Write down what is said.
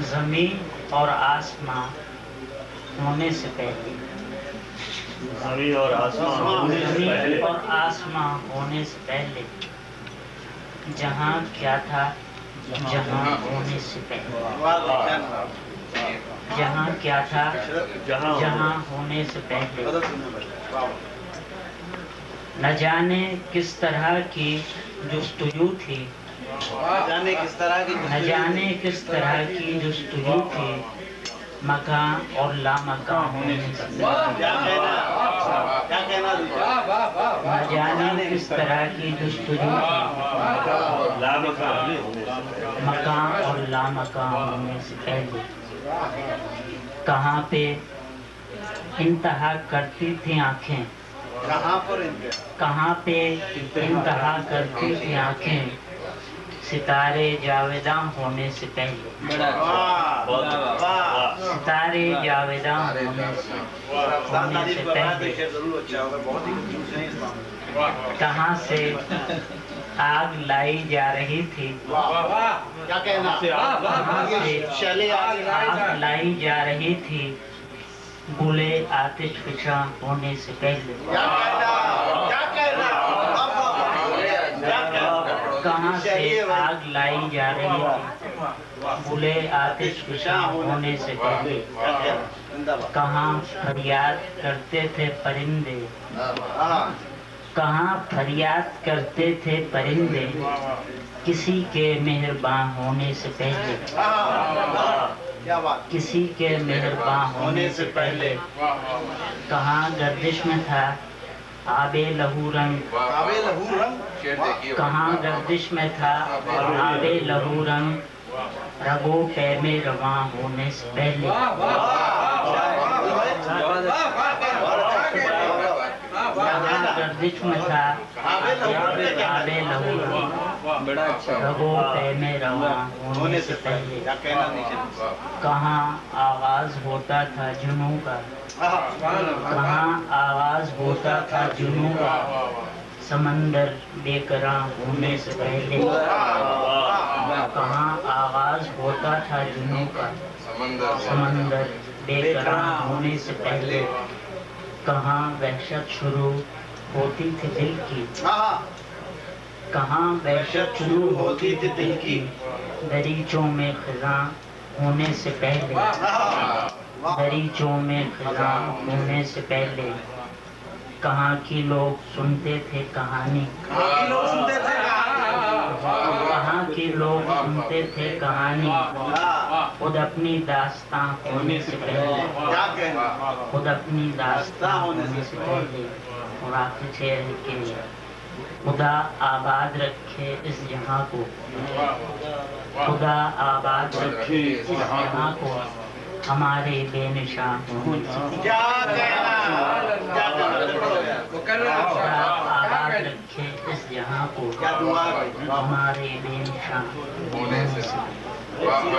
زمین اور آسمان ہونے سے پہلے، زمین اور آسمان زمین اور آسمان ہونے سے پہلے، جہاں کیا تھا؟ جہاں ہونے سے پہلے، جہاں کیا تھا؟ جہاں ہونے سے پہلے، نہ جانے کس طرح کی جستجو تھی، نہ جانے کس طرح کی جستجو تھی، مکان اور لامکان ہونے سے پہلے، نہ جانے کس طرح کی جستجو تھی، مکان اور لامکان ہونے سے پہلے، کہاں پہ انتہا کرتی تھیں آنکھیں، کہاں پہ انتہا کرتی تھیں آنکھیں، ستارے جاویداں ہونے سے پہلے، ستارے جاویداں ہونے سے پہلے، کہاں سے آگ لائی جا رہی تھی، کہاں سے آگ لائی جا رہی تھی، گلے آتش فشاں ہونے سے پہلے، کہاں سے آگ لائی جا رہی تھی، گلے آتش فشاں ہونے سے پہلے، کہاں فریاد کرتے تھے پرندے، کہاں فریاد کرتے تھے پرندے، کسی کے مہرباں ہونے سے پہلے، کسی کے مہرباں ہونے سے پہلے، کہاں گردش میں تھا آب لہو رنگ، کہاں گردش میں تھا آب لہو رنگ، رگو پے میں رواں ہونے سے پہلے، کہاں گردش میں تھا آب لہو رنگ، رگو پے میں رواں ہونے سے پہلے، کہاں آغاز ہوتا تھا جنوں کا، کہاں آغاز ہوتا تھا جنوں کا، سمندر بے قراں ہونے سے پہلے، کہاں آغاز ہوتا تھا جنوں کا، سمندر بے قراں ہونے سے پہلے، کہاں وحشت شروع ہوتی تھی دل کی، کہاں وحشت شروع ہوتی تھی دل کی، دریچوں میں خزاں ہونے سے پہلے، دریچوں میں خزاں ہونے سے پہلے، کہاں کی لوگ سنتے تھے کہانی، کہاں کی لوگ سنتے تھے کہانی، خود اپنی داستاں ہونے سے پہلے، خود اپنی داستاں ہونے سے پہلے، اور آخر شعر ہے کہ خدا آباد رکھے اس جہاں کو، خدا آباد رکھے اس جہاں کو، ہمارے بے نشان ہونے سے پہلے، خدا آباد رکھے اس جہاں کو، ہمارے بے نشان ہونے سے پہلے۔